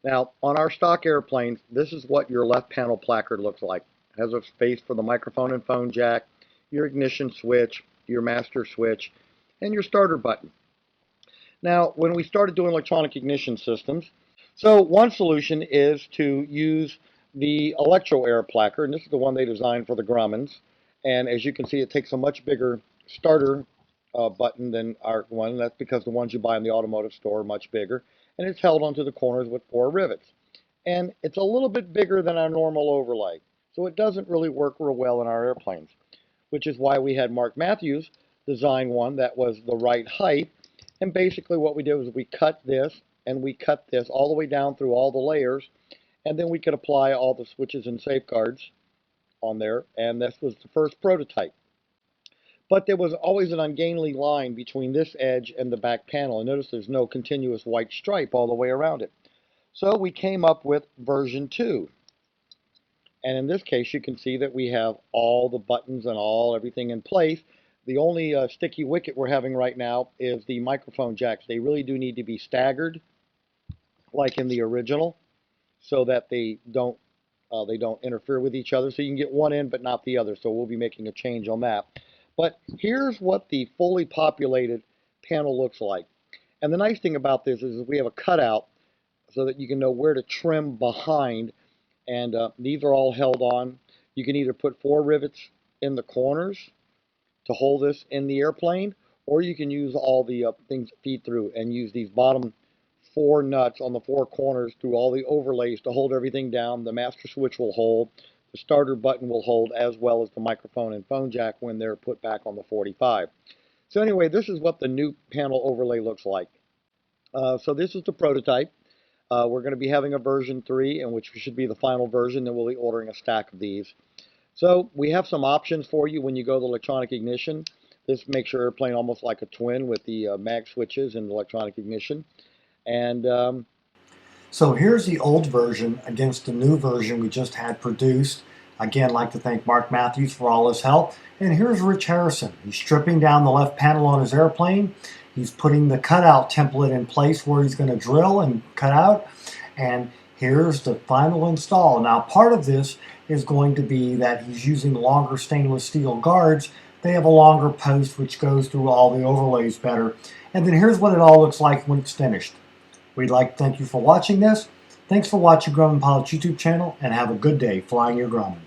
Now, on our stock airplanes, this is what your left panel placard looks like. It has a space for the microphone and phone jack, your ignition switch, your master switch, and your starter button. Now, when we started doing electronic ignition systems, so one solution is to use the ElectroAir placard, and this is the one they designed for the Grummans. And as you can see, it takes a much bigger starter button than our one. That's because the ones you buy in the automotive store are much bigger, and it's held onto the corners with 4 rivets. And it's a little bit bigger than our normal overlay, so it doesn't really work real well in our airplanes, which is why we had Mark Matthews design one that was the right height. And basically what we did was we cut this and we cut this all the way down through all the layers, and then we could apply all the switches and safeguards on there, and this was the first prototype. But there was always an ungainly line between this edge and the back panel, and notice there's no continuous white stripe all the way around it. So we came up with version 2. And in this case, you can see that we have all the buttons and everything in place. The only sticky wicket we're having right now is the microphone jacks. They really do need to be staggered, like in the original, so that they don't interfere with each other. So you can get one in, but not the other. So we'll be making a change on that. But here's what the fully populated panel looks like. And the nice thing about this is we have a cutout so that you can know where to trim behind. And these are all held on. You can either put 4 rivets in the corners to hold this in the airplane, or you can use all the things that feed through and use these bottom 4 nuts on the 4 corners through all the overlays to hold everything down. The master switch will hold, the starter button will hold, as well as the microphone and phone jack when they're put back on the 45. So anyway, this is what the new panel overlay looks like. So this is the prototype. We're going to be having a version 3, and which should be the final version. Then we'll be ordering a stack of these. So we have some options for you when you go to electronic ignition. This makes your airplane almost like a twin with the mag switches and electronic ignition. And so here's the old version against the new version we just had produced. Again, I'd like to thank Mark Matthews for all his help. And here's Rich Harrison. He's stripping down the left panel on his airplane. He's putting the cutout template in place where he's going to drill and cut out. And here's the final install. Now, part of this is going to be that he's using longer stainless steel guards. They have a longer post which goes through all the overlays better. And then here's what it all looks like when it's finished. We'd like to thank you for watching this. Thanks for watching Grumman Pilot's YouTube channel, and have a good day flying your Grumman.